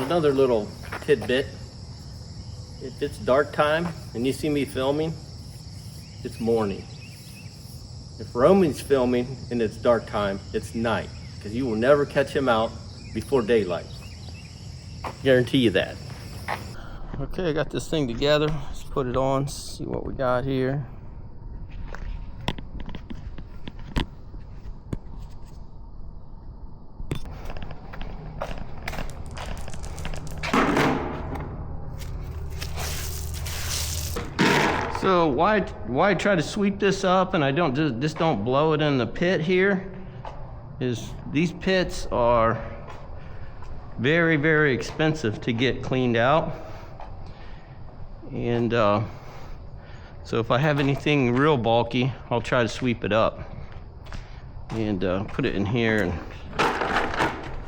another little tidbit. If it's dark time and you see me filming, it's morning. If Roman's filming and it's dark time, it's night, because you will never catch him out before daylight. Guarantee you that. Okay, I got this thing together. Let's put it on, see what we got here. So why try to sweep this up and I just don't blow it in the pit here is these pits are very, very expensive to get cleaned out. And so if I have anything real bulky, I'll try to sweep it up and put it in here and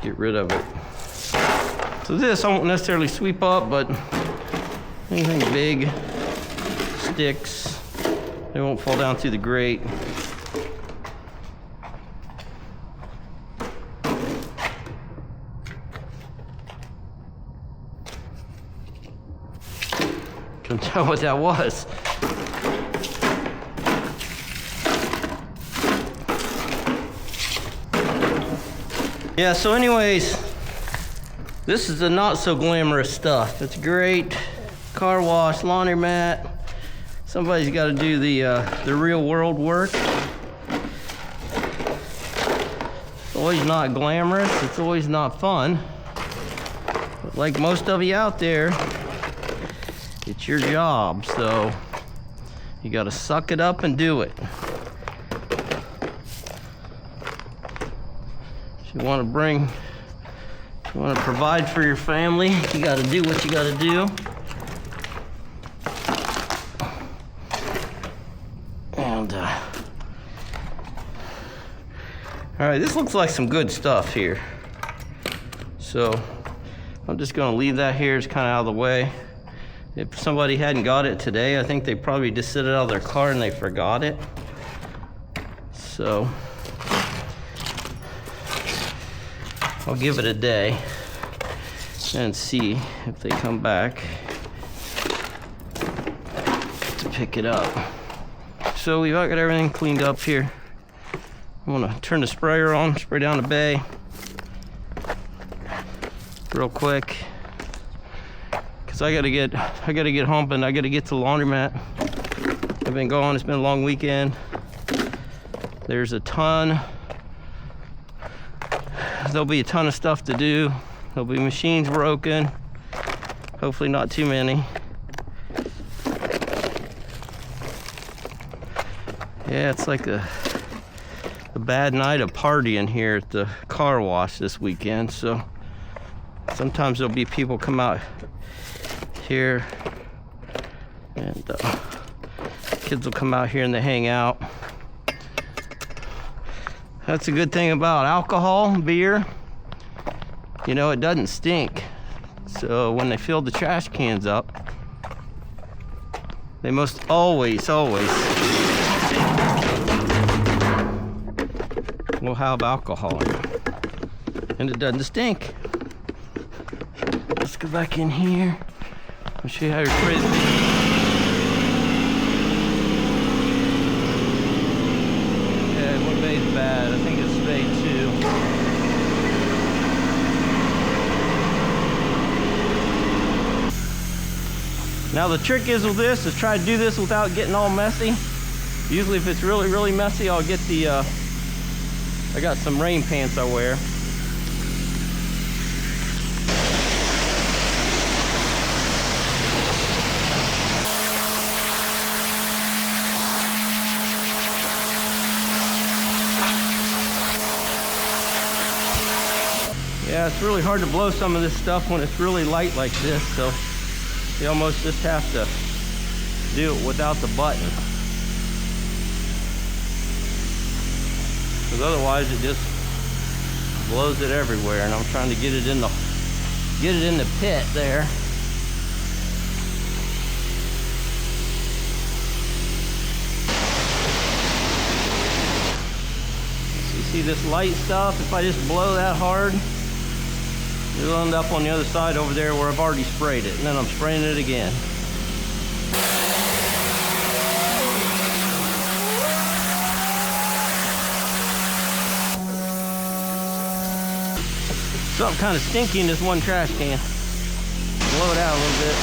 get rid of it. So this I won't necessarily sweep up, but anything big, sticks, they won't fall down through the grate. Couldn't tell what that was. Yeah, so anyways, this is the not so glamorous stuff. It's great. Car wash, laundromat. Somebody's got to do the real world work. It's always not glamorous. It's always not fun. But like most of you out there, it's your job, so you got to suck it up and do it. If you want to provide for your family, you got to do what you got to do. All right, this looks like some good stuff here. So I'm just gonna leave that here. It's kind of out of the way. If somebody hadn't got it today, I think they probably just set it out of their car and they forgot it. So I'll give it a day and see if they come back to pick it up. So we've got everything cleaned up here. I'm gonna turn the sprayer on, spray down the bay real quick, because I gotta get humping. I gotta get to the laundromat. I've been gone, it's been a long weekend. There's there'll be a ton of stuff to do. There'll be machines broken, hopefully not too many. Yeah, it's like a bad night of partying here at the car wash this weekend. So sometimes there'll be people come out here and kids will come out here and they hang out. That's a good thing about alcohol, beer. You know, it doesn't stink. So when they fill the trash cans up, they must always will have alcohol in it, and it doesn't stink. Let's go back in here. I'll show you how to spray the paint. Yeah, one bay's bad. I think it's bay 2. Now the trick is with this is try to do this without getting all messy. Usually if it's really, really messy, I'll get the I got some rain pants I wear. Yeah, it's really hard to blow some of this stuff when it's really light like this, so you almost just have to do it without the button. Because otherwise it just blows it everywhere, and I'm trying to get it in the pit there. So you see this light stuff, if I just blow that hard, It'll end up on the other side over there where I've already sprayed it, and then I'm spraying it again. Something kind of stinky in this one trash can. Blow it out a little bit.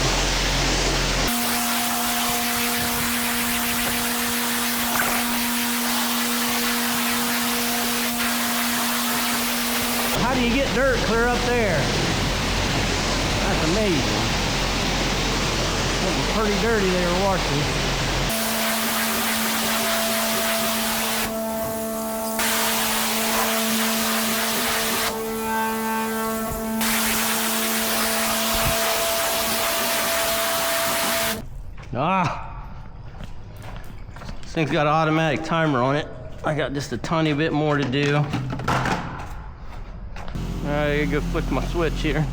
How do you get dirt clear up there? That's amazing. Something pretty dirty they were washing. This thing's got an automatic timer on it. I got just a tiny bit more to do. Alright, I gotta go flick my switch here.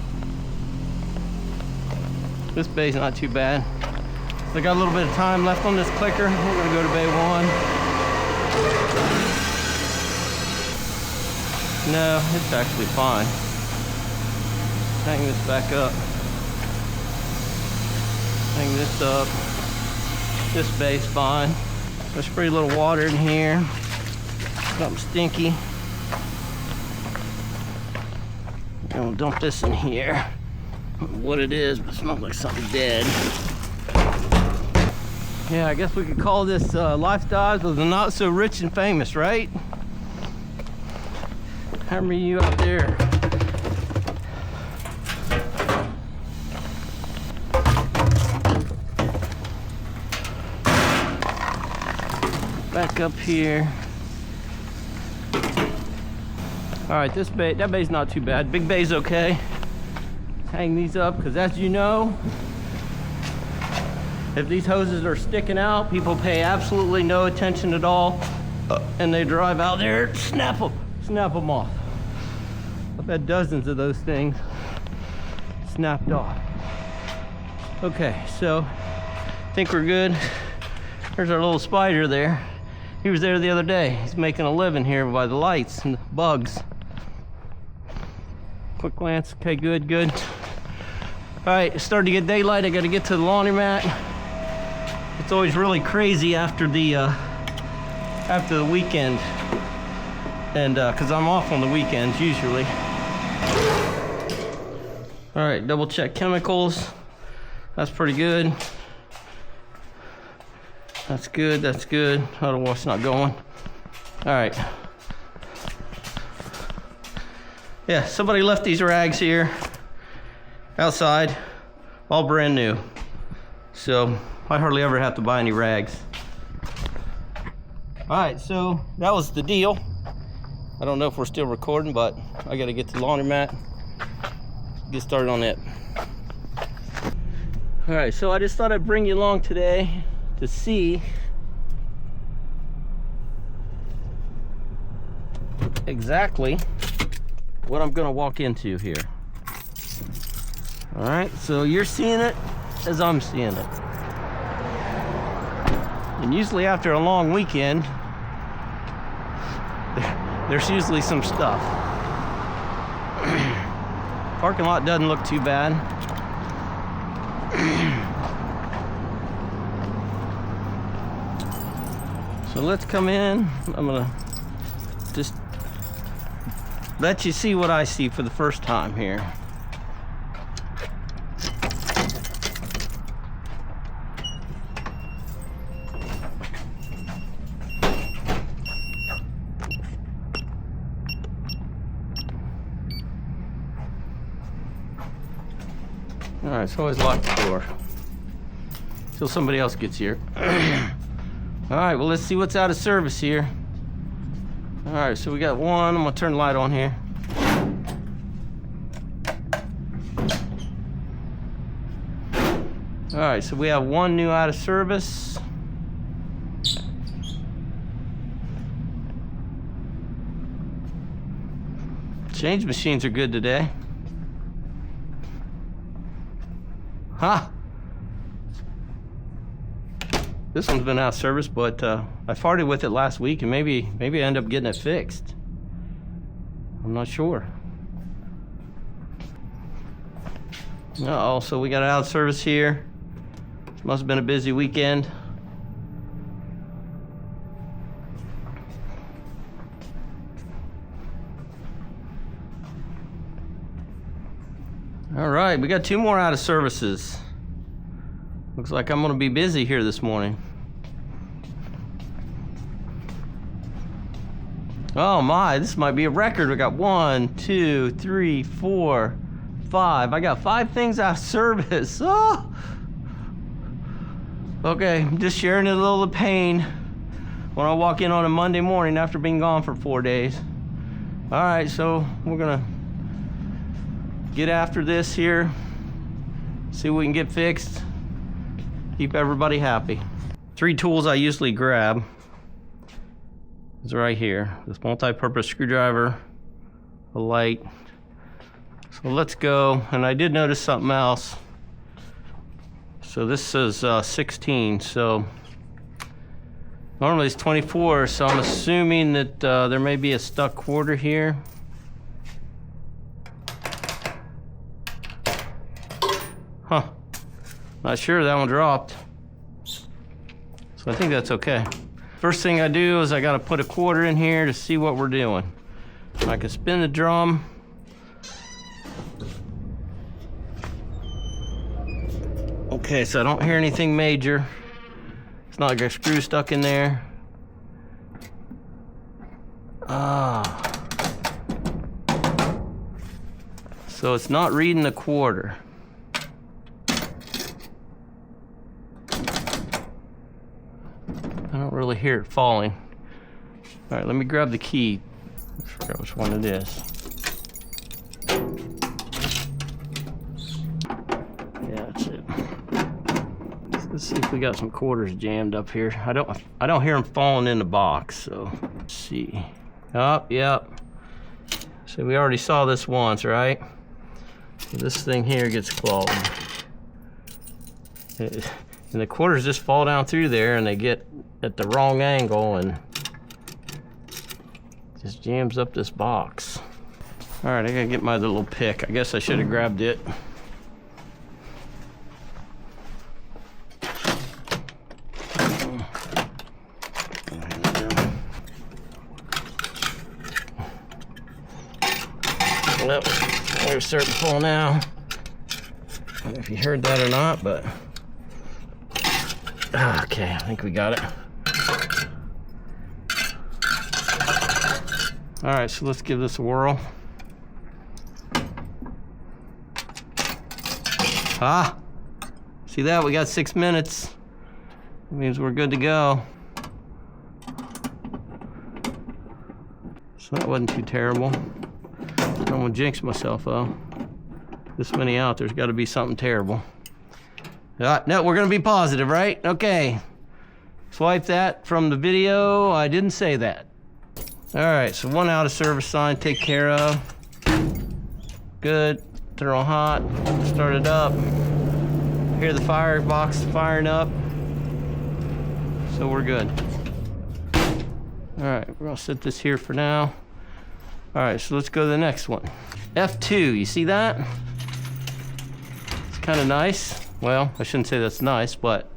This bay's not too bad. So I got a little bit of time left on this clicker. We're gonna go to bay 1. No, it's actually fine. Hang this back up. Hang this up. This bay's fine. I'll spray a little water in here. Something stinky. And we'll dump this in here. I don't know what it is, but it smells like something dead. Yeah, I guess we could call this Lifestyles of the Not So Rich and Famous, right? How many of you out there? Back up here. All right, this bay, that bay's not too bad. Big bay's okay. Hang these up, because as you know, if these hoses are sticking out, people pay absolutely no attention at all, and they drive out there, snap them off. I've had dozens of those things snapped off. Okay, so I think we're good. There's our little spider there. He was there the other day. He's making a living here by the lights and the bugs. Quick glance. Okay, good. All right, it's starting to get daylight. I got to get to the laundromat. It's always really crazy after the weekend, and because I'm off on the weekends usually. All right, double check chemicals. That's pretty good. That's good. Auto wash not going. All right. Yeah, somebody left these rags here outside, all brand new. So I hardly ever have to buy any rags. All right, so that was the deal. I don't know if we're still recording, but I gotta get to the laundromat, get started on it. All right, so I just thought I'd bring you along today to see exactly what I'm gonna walk into here. All right, so you're seeing it as I'm seeing it. And usually after a long weekend, there's usually some stuff. Parking lot doesn't look too bad. So let's come in. I'm gonna just let you see what I see for the first time here. All right, so always lock the door till somebody else gets here. All right, well, let's see what's out of service here. All right, so we got one. I'm gonna turn the light on here. All right, so we have one new out of service. Change machines are good today. Huh? This one's been out of service, but I farted with it last week, and maybe I end up getting it fixed. I'm not sure. Uh-oh, so we got out of service here. Must have been a busy weekend. All right, we got 2 more out of services. Looks like I'm gonna be busy here this morning. Oh my, this might be a record. We got 1, 2, 3, 4, 5. I got 5 things out of service. Oh! Okay, I'm just sharing a little of the pain when I walk in on a Monday morning after being gone for 4 days. All right, so we're gonna get after this here, see what we can get fixed, keep everybody happy. 3 tools I usually grab is right here. This multi-purpose screwdriver, a light. So let's go, and I did notice something else. So this says 16, so normally it's 24, so I'm assuming that there may be a stuck quarter here. Huh, not sure, that one dropped. So I think that's okay. First thing I do is I gotta put a quarter in here to see what we're doing. I can spin the drum. Okay, so I don't hear anything major. It's not like a screw stuck in there. So it's not reading the quarter. I don't really hear it falling. All right, let me grab the key. I forgot which one it is. Yeah, that's it. Let's see if we got some quarters jammed up here. I don't hear them falling in the box, so let's see. Oh, yep. So we already saw this once, right? So this thing here gets clogged. And the quarters just fall down through there and they get at the wrong angle and just jams up this box. All right, I gotta get my little pick. I guess I should have grabbed it. Well, we're starting to fall now. I don't know if you heard that or not, but okay, I think we got it. All right, so let's give this a whirl. See that? We got 6 minutes. That means we're good to go. So that wasn't too terrible. I don't want to jinx myself though. This many out, there's got to be something terrible. No, we're gonna be positive, right? Okay. Swipe that from the video. I didn't say that. All right, so 1 out of service sign, take care of. Good, they're on hot, start it up. Hear the firebox firing up. So we're good. All right, we're gonna set this here for now. All right, so let's go to the next one. F2, you see that? It's kind of nice. Well, I shouldn't say that's nice, but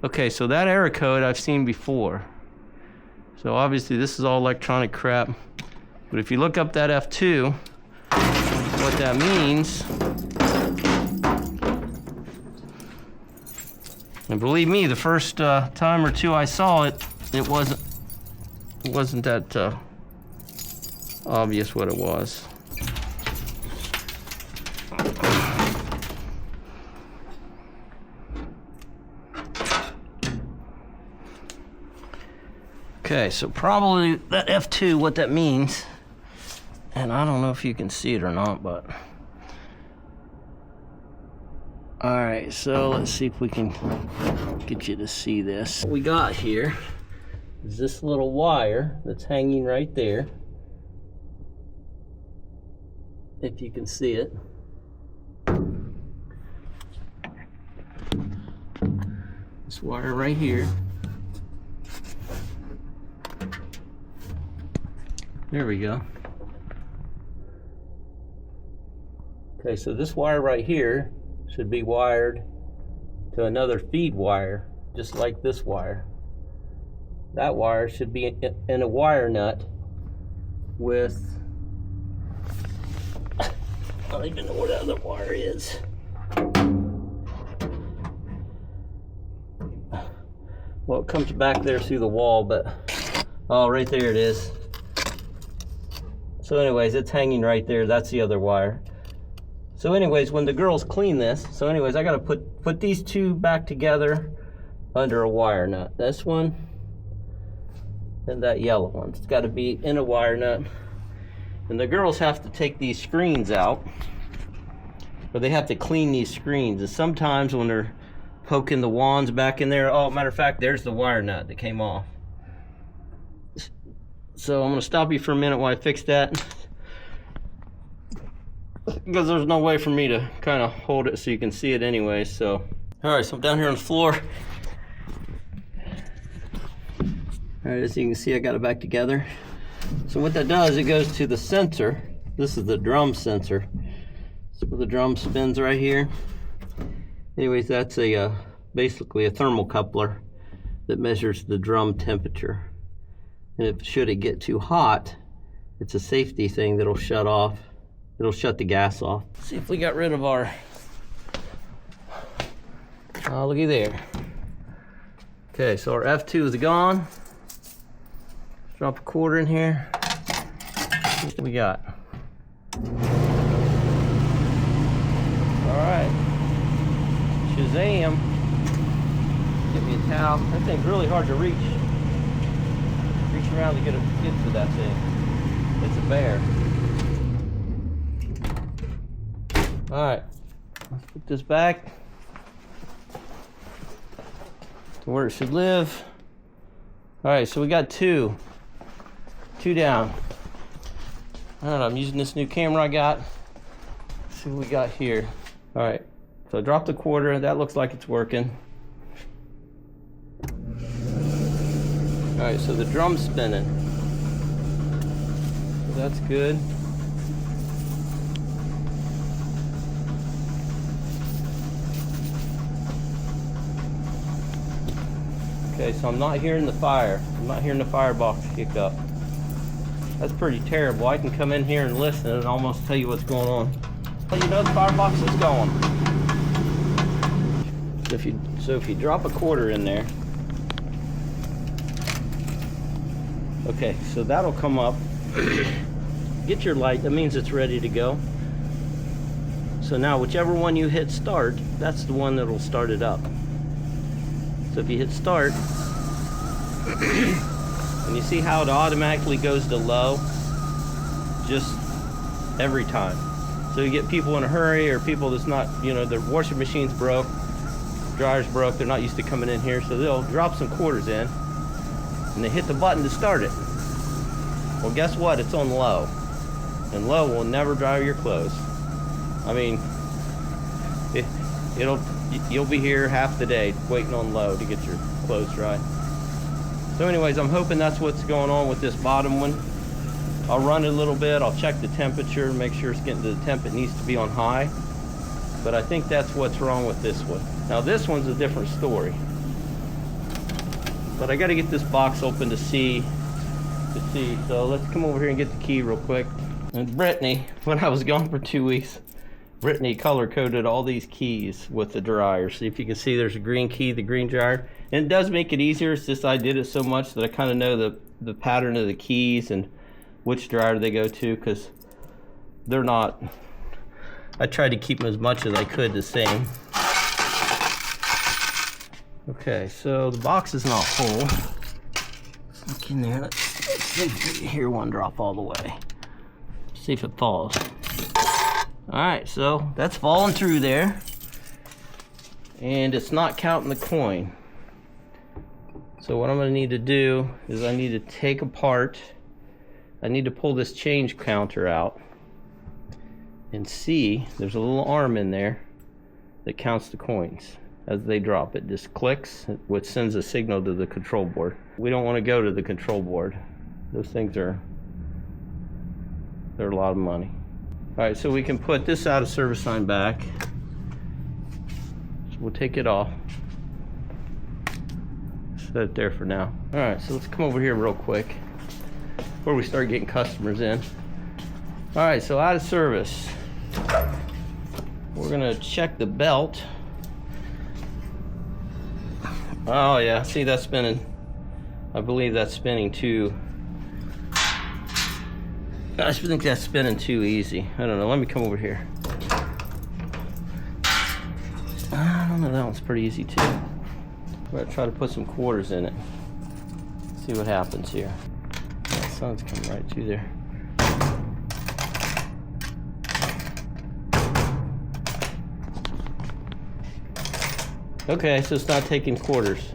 okay, so that error code I've seen before. So obviously this is all electronic crap. But if you look up that F2, what that means, and believe me, the first time or two I saw it, it wasn't that obvious what it was. Okay, so probably that F2, what that means, and I don't know if you can see it or not, but all right, so let's see if we can get you to see this. What we got here is this little wire that's hanging right there, if you can see it. This wire right here. There we go. Okay, so this wire right here should be wired to another feed wire, just like this wire. That wire should be in a wire nut with, I don't even know where the other wire is. Well, it comes back there through the wall, but, oh, right there it is. So anyways, it's hanging right there. That's the other wire. So anyways, when the girls clean this, so anyways, I gotta put these two back together under a wire nut. This one and that yellow one. It's gotta be in a wire nut. And the girls have to take these screens out, or they have to clean these screens. And sometimes when they're poking the wands back in there, oh, matter of fact, there's the wire nut that came off. So I'm gonna stop you for a minute while I fix that, because there's no way for me to kind of hold it so you can see it anyway. So, all right, so I'm down here on the floor. All right, as you can see, I got it back together. So what that does, it goes to the sensor. This is the drum sensor. So the drum spins right here. Anyways, that's a basically a thermocoupler that measures the drum temperature. And if should it get too hot, it's a safety thing that'll shut off. It'll shut the gas off. Let's see if we got rid of our, oh, looky there. Okay, so our F2 is gone. Let's drop a quarter in here. What do we got? All right, Shazam. Get me a towel. That thing's really hard to reach. Reach around to get to that thing. It's a bear. All right, let's put this back to where it should live. All right, so we got two down. All right, I'm using this new camera I got. Let's see what we got here. All right, so I dropped a quarter. That looks like it's working. All right, so the drum's spinning. So that's good. Okay, so I'm not hearing the fire. I'm not hearing the firebox kick up. That's pretty terrible. I can come in here and listen and almost tell you what's going on. Well, you know the firebox is going. So if you drop a quarter in there, okay, so that'll come up. Get your light, that means it's ready to go. So now whichever one you hit start, that's the one that'll start it up. So if you hit start, and you see how it automatically goes to low, just every time. So you get people in a hurry, or people that's not, you know, their washing machine's broke, dryer's broke, they're not used to coming in here, so they'll drop some quarters in, and they hit the button to start it. Well, guess what? It's on low. And low will never dry your clothes. I mean, you'll be here half the day waiting on low to get your clothes dry. So anyways, I'm hoping that's what's going on with this bottom one. I'll run it a little bit, I'll check the temperature, make sure it's getting to the temp it needs to be on high. But I think that's what's wrong with this one. Now this one's a different story. But I gotta get this box open to see. So let's come over here and get the key real quick. And Brittany, when I was gone for 2 weeks, Brittany color-coded all these keys with the dryer. See if you can see there's a green key, the green dryer. And it does make it easier. It's just I did it so much that I kind of know the pattern of the keys and which dryer they go to, because they're not, I tried to keep them as much as I could the same. Okay, so the box is not full. Look in there. Let's see if you hear one drop all the way. See if it falls. Alright, so that's falling through there. And it's not counting the coin. So what I'm going to need to do is I need to take apart, I need to pull this change counter out and see, there's a little arm in there that counts the coins as they drop. It just clicks, which sends a signal to the control board. We don't want to go to the control board. Those things they're a lot of money. All right, so we can put this out of service sign back, we'll take it off. Set it there for now. All right, so let's come over here real quick before we start getting customers in. All right, so out of service. We're gonna check the belt. Oh yeah, see that's spinning. I believe that's spinning too. I think that's spinning too easy. I don't know, let me come over here. I don't know, that one's pretty easy too. We're gonna try to put some quarters in it. See what happens here. The sun's coming right through there. Okay, so it's not taking quarters.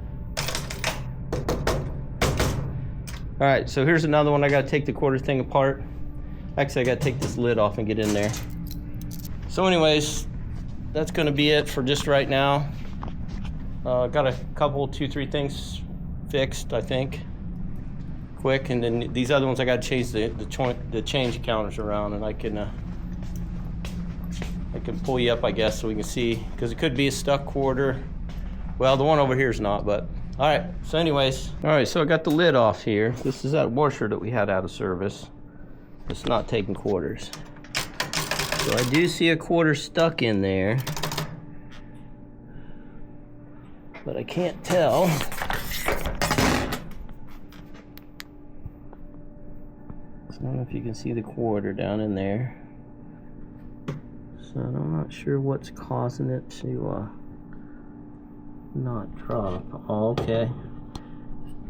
All right, so here's another one. I gotta take the quarter thing apart. Actually, I gotta take this lid off and get in there. So anyways, that's gonna be it for just right now. Got a couple, 2-3 things fixed, I think. Quick, and then these other ones I gotta change the change counters around, and I can pull you up, I guess, so we can see, because it could be a stuck quarter. Well, the one over here is not, but all right. So anyways, all right, so I got the lid off here. This is that washer that we had out of service. It's not taking quarters. So I do see a quarter stuck in there, but I can't tell. So I don't know if you can see the quarter down in there. So I'm not sure what's causing it to not drop. Oh, okay.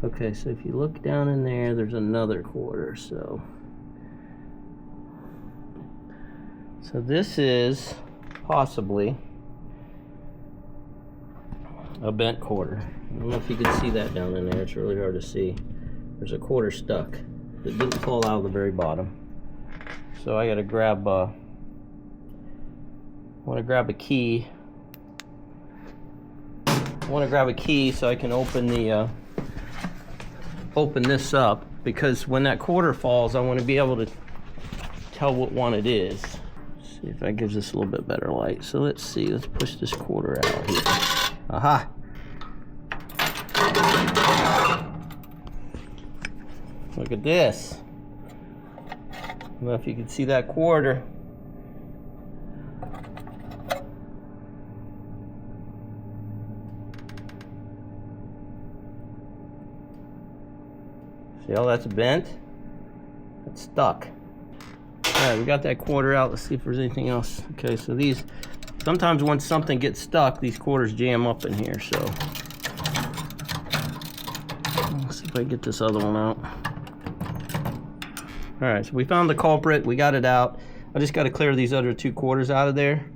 Okay, so if you look down in there, there's another quarter. So this is possibly a bent quarter. I don't know if you can see that down in there. It's really hard to see. There's a quarter stuck. It didn't fall out of the very bottom. So I gotta grab I want to grab a key. I want to grab a key so I can open the open this up, because when that quarter falls, I want to be able to tell what one it is. See if that gives us a little bit better light. So let's see. Let's push this quarter out here. Aha! Look at this. I don't know if you can see that quarter. See how that's bent? It's stuck. Alright, we got that quarter out. Let's see if there's anything else. Okay, so these, sometimes when something gets stuck, these quarters jam up in here, so. Let's see if I can get this other one out. Alright, so we found the culprit. We got it out. I just got to clear these other 2 quarters out of there.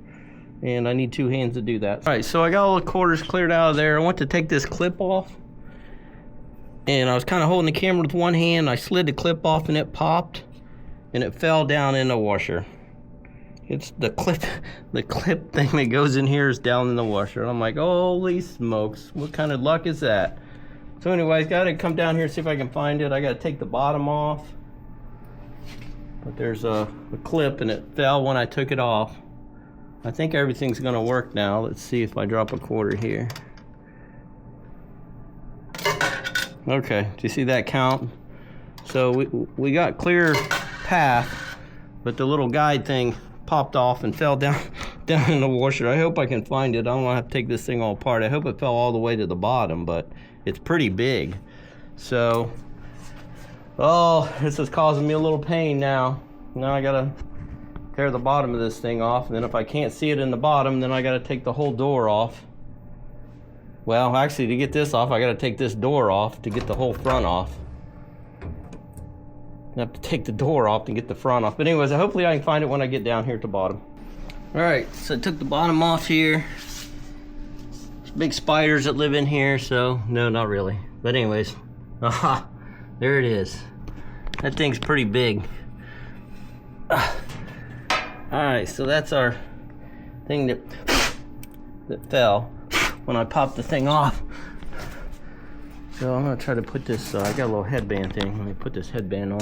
And I need 2 hands to do that. Alright, so I got all the quarters cleared out of there. I want to take this clip off. And I was kind of holding the camera with one hand. I slid the clip off and it popped. And it fell down in the washer. It's the clip thing that goes in here is down in the washer. And I'm like, holy smokes, what kind of luck is that? So anyways, gotta come down here and see if I can find it. I gotta take the bottom off. But there's a clip and it fell when I took it off. I think everything's gonna work now. Let's see if I drop a quarter here. Okay, do you see that count? So we got clear path, but the little guide thing popped off and fell down in the washer. I hope I can find it. I don't want to have to take this thing all apart. I hope it fell all the way to the bottom, but it's pretty big. So, oh, this is causing me a little pain now. Now I gotta tear the bottom of this thing off, and then if I can't see it in the bottom, then I gotta take the whole door off. Well, actually, to get this off, I gotta take this door off to get the whole front off. I have to take the door off to get the front off. But anyways, hopefully I can find it when I get down here at the bottom. Alright, so I took the bottom off here. There's big spiders that live in here, so no, not really. But anyways, aha, there it is. That thing's pretty big. Alright, so that's our thing that fell when I popped the thing off. So I'm gonna try to put this, I got a little headband thing. Let me put this headband on.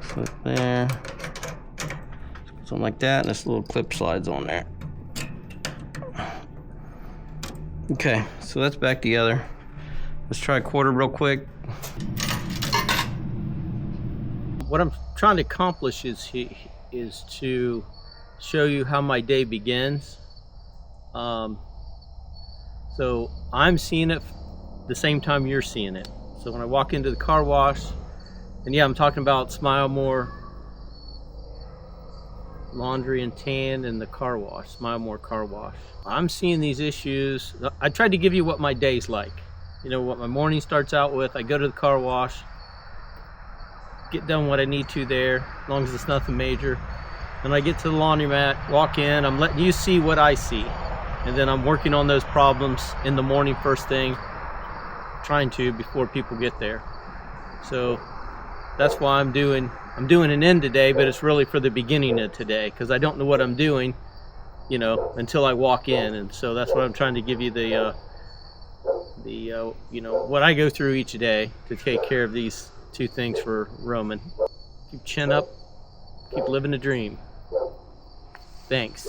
Put there. Let's Something like that, and this little clip slides on there. Okay, so that's back together. Let's try a quarter real quick. What I'm trying to accomplish is to show you how my day begins. So I'm seeing it the same time you're seeing it. So when I walk into the car wash, and yeah, I'm talking about Smile More Laundry and Tan and the car wash, Smile More car wash. I'm seeing these issues. I tried to give you what my day's like. You know, what my morning starts out with. I go to the car wash, get done what I need to there, as long as it's nothing major. Then I get to the laundromat, walk in, I'm letting you see what I see. And then I'm working on those problems in the morning first thing, trying to before people get there. So that's why I'm doing an end today, but it's really for the beginning of today, because I don't know what I'm doing, you know, until I walk in. And so that's what I'm trying to give you the you know, what I go through each day to take care of these two things for Roman. Keep chin up, keep living the dream. Thanks.